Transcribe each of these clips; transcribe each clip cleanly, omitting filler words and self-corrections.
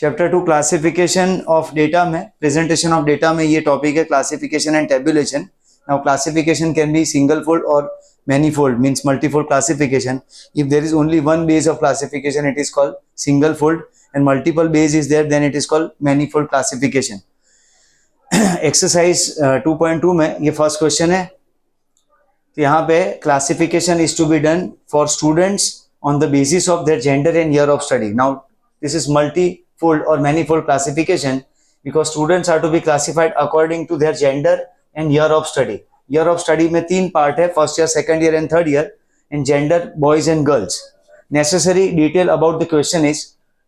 Chapter 2 classification of data में presentation of data में ये टॉपिक है classification and tabulation. Now classification can be single fold और manifold means multifold classification. If there is only one base of classification, it is called single fold, and multiple base is there, then it is called manifold classification. Exercise 2.2 में ये first question है. तो यहाँ पे classification is to be done for students on the basis of their gender and year of study. Now this is multifold or manifold classification because students are to be classified according to their gender and year of study. Year of study में 3 part है, first year, second year and third year. In gender, boys and girls. Necessary detail about the question is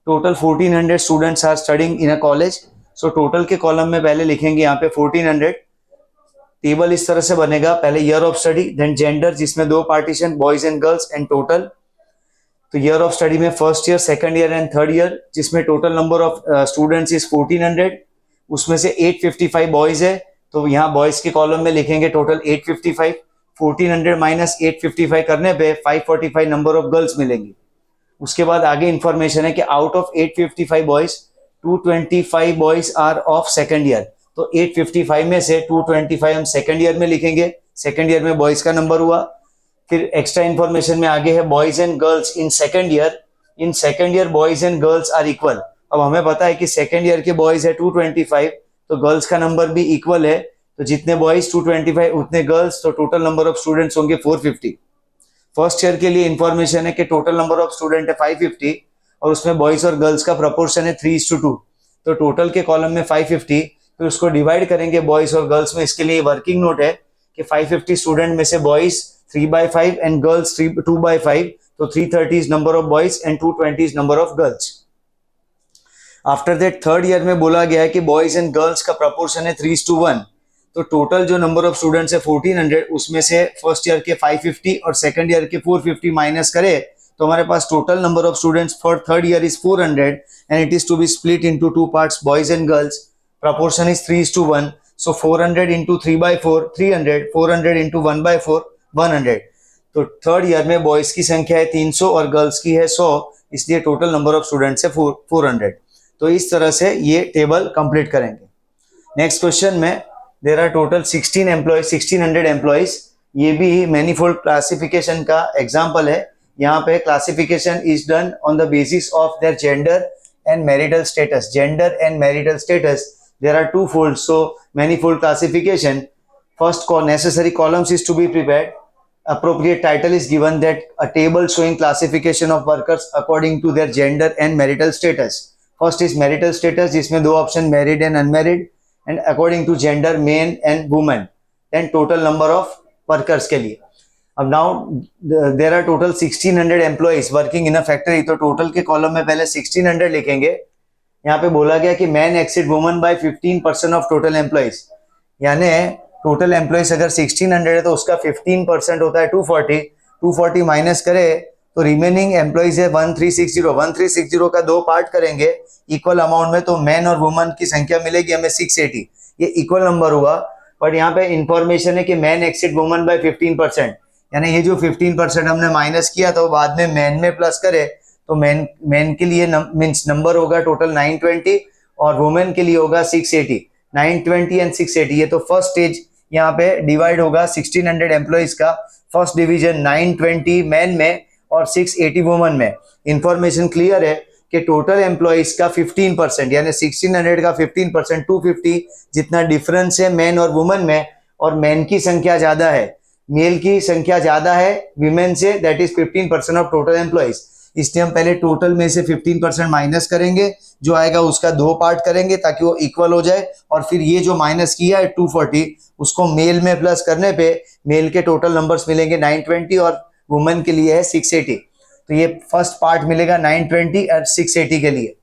total 1400 students are studying in a college. So total के column में पहले लिखेंगे यहाँ पे 1400. Table इस तरह से बनेगा, पहले year of study, then gender जिसमें 2 partition, boys and girls, and total. तो ईयर ऑफ स्टडी में first year, second year and third year, जिसमें total number of students is 1400. उसमें से 855 बॉयज है, तो यहाँ बॉयज के कॉलम में लिखेंगे टोटल 855. 1400 माइनस 855 करने पे 545 नंबर ऑफ गर्ल्स मिलेंगी. उसके बाद आगे इंफॉर्मेशन है कि out of 855 boys 225 boys are of second year. तो 855 में से 225 हम सेकंड ईयर में लिखेंगे. सेकंड ईयर में बॉयज का नंबर हुआ. फिर एक्स्ट्रा इंफॉर्मेशन में आगे है boys and girls in second year. In second year boys and girls are equal. अब हमें पता है कि सेकंड ईयर के बॉयज है 225, तो गर्ल्स का नंबर भी इक्वल है. तो जितने बॉयज 225 उतने गर्ल्स, तो टोटल नंबर ऑफ स्टूडेंट्स होंगे 450. फर्स्ट ईयर के लिए इंफॉर्मेशन है कि टोटल नंबर ऑफ स्टूडेंट है 550 और उसमें बॉयज और गर्ल्स का प्रपोर्शन है 3:2. तो टोटल के कॉलम में 550, फिर उसको डिवाइड करेंगे बॉयज और गर्ल्स में. इसके लिए वर्किंग नोट है कि 550 स्टूडेंट में से बॉयज 3/5 एंड गर्ल्स 2/5. तो 330 is number of boys and 220 is number of girls. After that third year में बोला गया है कि बॉयज एंड गर्ल्स का प्रपोर्शन है 3:1. तो टोटल जो नंबर ऑफ स्टूडेंट्स है 1400, उसमें से फर्स्ट ईयर के 550 और सेकंड ईयर के 450 माइनस करे तो हमारे पास total number of students for third year is 400 and it is to be split into 2 parts, boys and girls. Proportion is 3:1. So 400 into 3/4 300, 400 into 1/4 100. तो थर्ड ईयर में boys की संख्या है 300 और गर्ल्स की है 100, इसलिए टोटल नंबर ऑफ स्टूडेंट्स है 400. तो इस तरह से ये टेबल कंप्लीट करेंगे. नेक्स्ट क्वेश्चन में there are total 1600 employees. ये भी मैनीफोल्ड क्लासिफिकेशन का एग्जाम्पल है. यहाँ पे classification is done on the basis of their gender and marital status. Gender and marital status, there are 2 folds. So manifold classification, first necessary columns is to be prepared. Appropriate title is given that a table showing classification of workers according to their gender and marital status. First is marital status, जिसमें 2 option, married and unmarried, and according to gender, men and women. Then total number of workers के लिए. अब now there are total 1600 employees working in a factory. तो total के column में पहले 1600 लिखेंगे. यहाँ पे बोला गया कि men exceed women by 15% of total employees. यानी total employees अगर 1600 है तो उसका 15% होता है 240. 240 माइनस करे तो रिमेनिंग एम्प्लॉइज है 1360. 1360 का 2 पार्ट करेंगे इक्वल अमाउंट में, तो मैन और वुमन की संख्या मिलेगी हमें 680. ये इक्वल नंबर हुआ. बट यहाँ पे इंफॉर्मेशन है कि मैन एक्सिड वुमन बाय 15%. यानी ये जो 15% हमने माइनस किया तो बाद में मैन में प्लस करे तो मैन के लिए मीन्स नंबर होगा टोटल 920 और वुमेन के लिए होगा 680. 920 एंड 680, ये तो फर्स्ट स्टेज यहाँ पे डिवाइड होगा 1600 एम्प्लॉइज का. फर्स्ट डिविजन 920 मैन में और 680 वुमन में. इंफॉर्मेशन क्लियर है कि टोटल एम्प्लॉइज का 15% यानी 1600 का 15% 250 जितना डिफरेंस है मैन और वुमन में, और मैन की संख्या ज्यादा है, मेल की संख्या ज्यादा है विमेन से, that is 15% of total employees. इसलिए हम पहले टोटल में से 15% माइनस करेंगे, जो आएगा उसका 2 पार्ट करेंगे ताकि वो इक्वल हो जाए, और फिर ये जो माइनस किया है 240 उसको मेल में प्लस करने पे मेल के टोटल नंबर्स मिलेंगे 920 और वुमेन के लिए है 680. तो ये फर्स्ट पार्ट मिलेगा 920 और 680 के लिए.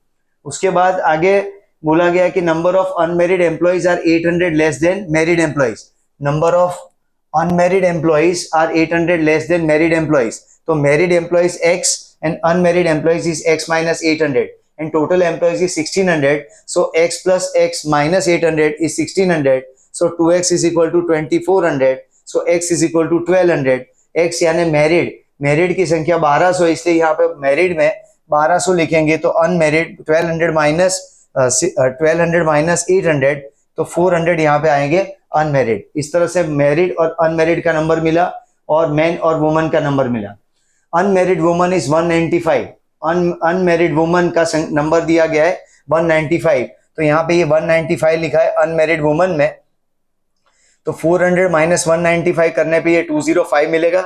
उसके बाद आगे बोला गया कि number of unmarried employees are 800 less than married employees. Number of unmarried employees are 800 less than married employees. तो married employees x and unmarried employees is x minus 800 and total employees is 1600. So x plus x minus 800 is 1600. So 2x is equal to 2400. So x is equal to 1200. x यानी married की संख्या 1200, इसलिए यहाँ पे married में 1200 लिखेंगे तो unmarried, 1200 minus 800 तो 400 यहाँ पे आएंगे अनमेरिड। इस तरह से मैरिड और अनमेरिड का नंबर मिला और मैन और वुमन का नंबर मिला। Unmarried woman is 195, unmarried woman का नंबर दिया गया है 195, तो यहाँ पे ये 195 लिखा है अनमेरिड वुमन में। तो 400 माइनस 195 करने पे ये 205 मिलेगा।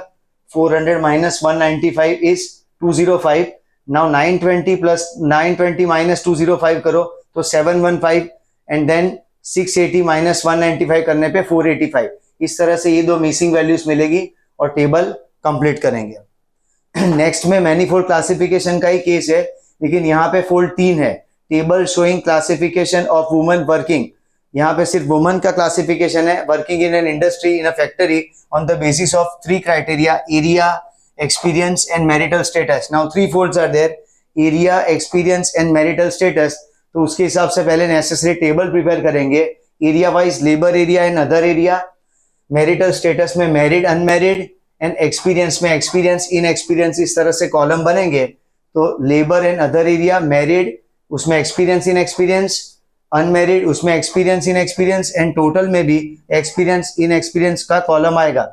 400 minus 195 is 205। Now 920 plus 920 minus 205 करो तो 715 एंड देन 680 माइनस 195 करने पे 485। इस तरह से ये दो मिसिंग वैल्यूज मिलेगी और टेबल कंप्लीट करेंगे। नेक्स्ट में मैनीफोल्ड क्लासिफिकेशन का ही केस है, लेकिन यहाँ पे फोल्ड 3 है। Table showing classification of woman working, यहाँ पे सिर्फ वुमन का क्लासिफिकेशन है। Working in an industry in a factory on the basis of 3 criteria, area, experience and marital status. Now 3 folds are there, area, experience and marital status. तो उसके हिसाब से पहले नेसेसरी टेबल प्रिपेयर करेंगे। Area wise labour area and other area, marital status में married, unmarried and experience में experience, in experience, इस तरह से कॉलम बनेंगे। तो labour and other area, married उसमें एक्सपीरियंस इन एक्सपीरियंस, अनमैरिड उसमें experience in experience and total में भी एक्सपीरियंस इन एक्सपीरियंस का कॉलम आएगा।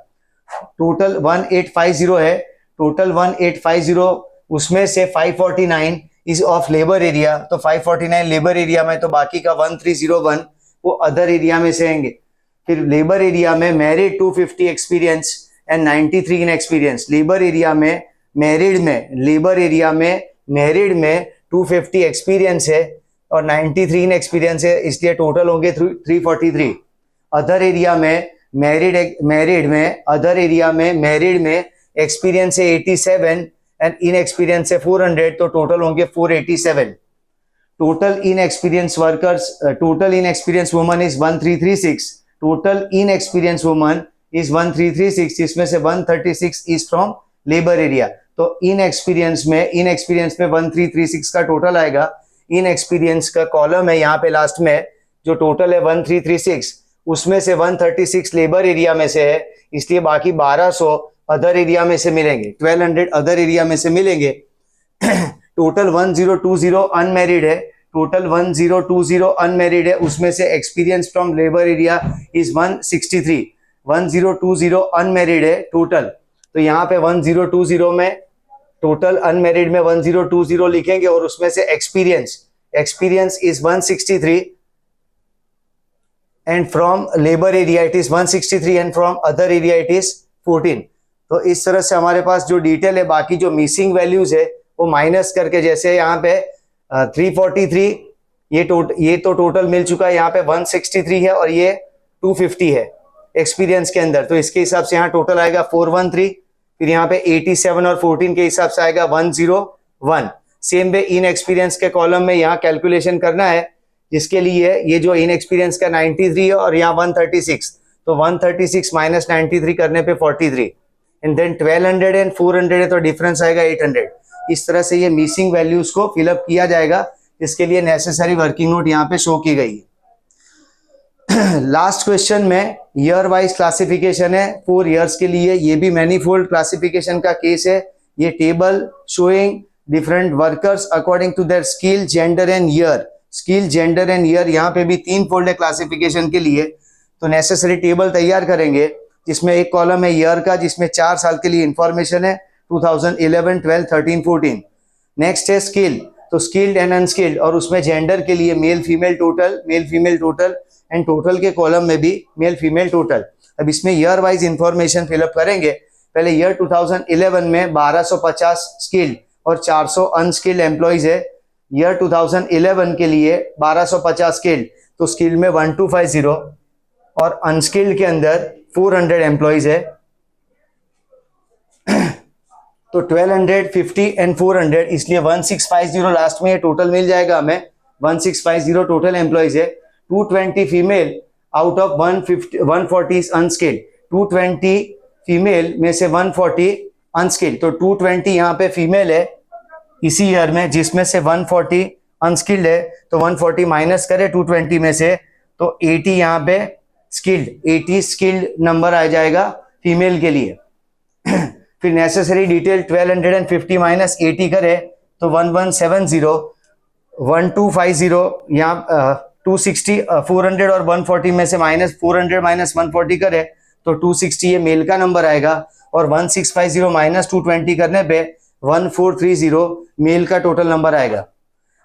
टोटल 1850 है, टोटल 1850 उसमें से 549 इज ऑफ लेबर एरिया, तो 549 लेबर एरिया में, तो बाकी का 1301 वो अदर एरिया में से आएंगे। फिर लेबर एरिया में married 250 experience and 93 in experience. Labour area में मैरिड में, लेबर एरिया में मैरिड में 250 एक्सपीरियंस है और 93 इन एक्सपीरियंस है, इसलिए टोटल होंगे 343। अदर एरिया में मैरिड में, अदर एरिया में मैरिड में एक्सपीरियंस है 87 एंड इन एक्सपीरियंस है 400, तो टोटल होंगे 487। Total in experience workers, total in experience woman is 1336, total in experience woman is 1336, इसमें से 136 इज फ्रॉम लेबर एरिया। तो इन एक्सपीरियंस में 1336 का टोटल आएगा। इन एक्सपीरियंस का कॉलम है यहाँ पे लास्ट में, जो टोटल है 1336, उसमें से 136 लेबर एरिया में से है, इसलिए बाकी 1200 अदर एरिया में से मिलेंगे, 1200 अदर एरिया में से मिलेंगे। टोटल 1020 अनमैरिड है, टोटल 1020 अनमैरिड है, उसमें से experience from labour area is 163। 1020 unmarried है टोटल, तो यहाँ पे 1020 में टोटल अनमैरिड में 1020 लिखेंगे और उसमें से experience is 163 and from labour area it is 163 and from other area it is 14। तो इस तरह से हमारे पास जो डिटेल है, बाकी जो मिसिंग वैल्यूज है वो माइनस करके, जैसे यहाँ पे 343 ये तो टोटल मिल चुका है, यहाँ पे 163 है और ये 250 है एक्सपीरियंस के अंदर, तो इसके हिसाब से यहाँ टोटल आएगा 413। फिर यहाँ पे 87 और 14 के हिसाब से आएगा 101। सेम वे इन एक्सपीरियंस के कॉलम में यहाँ कैलकुलेशन करना है, जिसके लिए ये जो इन एक्सपीरियंस का 93 है और यहाँ 136, तो 136 माइनस 93 करने पे 43 एंड देन 1200 एंड 400 है, तो डिफरेंस आएगा 800। इस तरह से ये मिसिंग वैल्यूज को फिलअप किया जाएगा, इसके लिए नेसेसरी वर्किंग नोट यहाँ पे शो की गई है। लास्ट क्वेश्चन में ईयर वाइज क्लासिफिकेशन है 4 इयर्स के लिए, ये भी मैनीफोल्ड क्लासिफिकेशन का केस है। ये table showing different workers according to their skill, gender and year, skill, gender and year, यहाँ पे भी 3 फोल्ड है क्लासिफिकेशन के लिए। तो नेसेसरी टेबल तैयार करेंगे, जिसमें एक कॉलम है ईयर का, जिसमें 4 साल के लिए इंफॉर्मेशन है 2011, 12, 13, 14। नेक्स्ट है स्किल, तो स्किल्ड एंड अनस्किल्ड, और उसमें जेंडर के लिए male female total and total के कॉलम में भी मेल फीमेल टोटल। अब इसमें ईयर वाइज इंफॉर्मेशन फिलअप करेंगे। पहले ईयर 2011 में 1250 स्किल्ड और 400 अनस्किल्ड एम्प्लॉइज है। ईयर 2011 के लिए 1250 स्किल्ड, तो स्किल्ड में 1250 और अनस्किल्ड के अंदर 400 एम्प्लॉइज है। तो 1250 एंड 400, इसलिए 1650 लास्ट में ये टोटल मिल जाएगा हमें। 1650 टोटल एम्प्लॉइज है। 220 female out of 140 unskilled, 220 female में से 140 अनस्किल्ड, तो 220 यहाँ पे फीमेल है इसी ईयर में, जिसमें से 140 अनस्किल्ड है, तो 140 माइनस करे 220 में से, तो 80 यहाँ पे स्किल्ड, 80 स्किल्ड नंबर आ जाएगा फीमेल के लिए। फिर नेसेसरी डिटेल 1250 माइनस 80 करे तो 1170, 1250, यहाँ 260, 400 और 140 में से -400 माइनस 140 करे तो 260 ये मेल का नंबर आएगा, और 1650 माइनस 220 करने पे 1430 मेल का टोटल नंबर आएगा।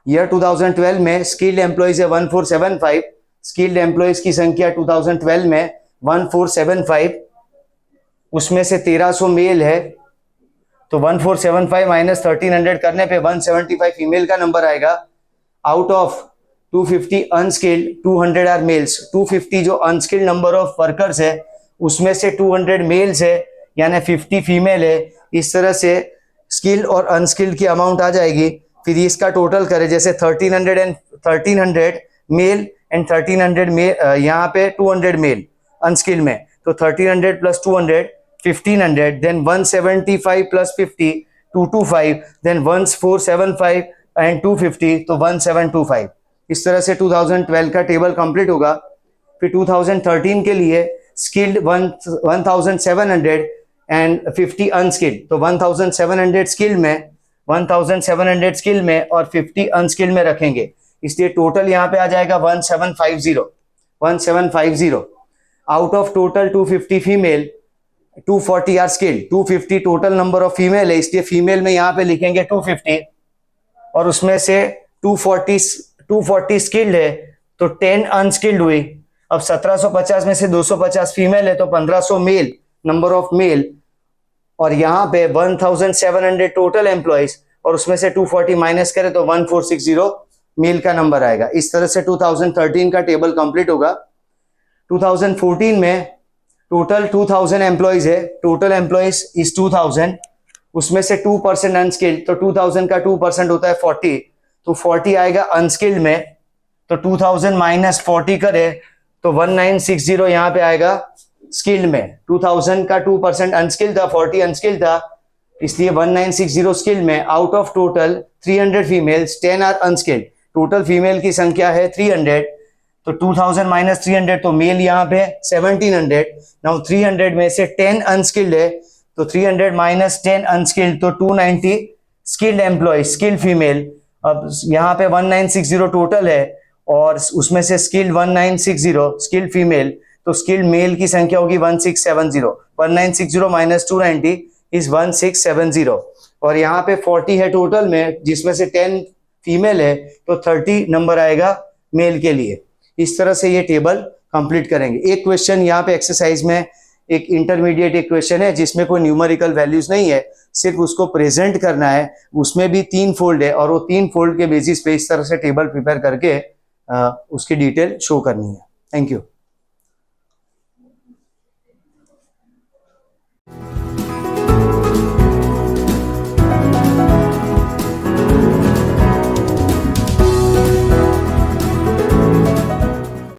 ईयर 2012 में स्किल्ड एम्प्लॉइज है 1475, स्किल्ड एम्प्लॉइज की संख्या 2012 में 1475, उसमें से 1300 मेल है, तो 1475 माइनस 1300 करने पे 175 फीमेल का नंबर आएगा। Out of 250 unskilled 200 are males, 250 जो अनस्किल्ड नंबर ऑफ वर्कर्स है उसमें से 200 मेल्स है, यानी 50 फीमेल है। इस तरह से स्किल्ड और अनस्किल्ड की अमाउंट आ जाएगी। फिर इसका टोटल करें, जैसे 1300 मेल एंड 1300 मेल, यहाँ पे 200 मेल अनस्किल्ड में, तो 1300 plus 200 1500, then 175 plus 50 225, then 1475 and 250, तो 1725। इस तरह से 2012 का टेबल कंप्लीट होगा। फिर 2013 के लिए स्किल्ड 1700 एंड 50 अनस्किल्ड, तो 1700 स्किल्ड में, 1700 स्किल्ड में और 50 अनस्किल्ड में रखेंगे, इसलिए टोटल यहाँ पे आ जाएगा 1750। Out of total 250 female 240 are skilled, 250 total number of female है, इसलिए फीमेल में यहाँ पे लिखेंगे 250, और उसमें से 240 स्किल्ड है तो 10 अनस्किल्ड हुई। अब 1750 में से 250 फीमेल है तो 1500 मेल, नंबर ऑफ मेल, और यहाँ पे 1700 टोटल एम्प्लॉइज, और उसमें से 240 माइनस करें तो 1460 मेल का नंबर आएगा। इस तरह से 2013 का टेबल कंप्लीट होगा। 2014 में टोटल 2000 एम्प्लॉइज है, टोटल एम्प्लॉइज इज 2000, उसमें से 2% अनस्किल्ड, तो 2000 का 2% होता है 40, तो 40 आएगा अनस्किल्ड में, तो 2000 माइनस 40 करे तो 1960 यहाँ पे आएगा स्किल्ड में। 2000 का 2% अनस्किल्ड था, 40 अनस्किल्ड था, इसलिए 1960 स्किल्ड में। Out of total 300 females 10 are unskilled, total female की संख्या है 300, तो 2000 माइनस 300, तो मेल यहाँ पे 1700। नाउ 300 में से 10 अनस्किल्ड है, तो 300 माइनस 10 अनस्किल्ड, तो 290 स्किल्ड एम्प्लॉय, स्किल्ड फीमेल। अब यहाँ पे 1960 टोटल है और उसमें से स्किल्ड 1960 स्किल्ड फीमेल, तो स्किल्ड मेल की संख्या होगी 1670। 1960 माइनस 290 इज 1670, और यहाँ पे 40 है टोटल में, जिसमें से 10 फीमेल है, तो 30 नंबर आएगा मेल के लिए। इस तरह से ये टेबल कंप्लीट करेंगे। एक क्वेश्चन यहाँ पे एक्सरसाइज में, एक इंटरमीडिएट एक क्वेश्चन है जिसमें कोई न्यूमेरिकल वैल्यूज नहीं है, सिर्फ उसको प्रेजेंट करना है, उसमें भी 3 फोल्ड है, और वो 3 फोल्ड के बेसिस पे इस तरह से टेबल प्रिपेयर करके उसकी डिटेल शो करनी है। Thank you.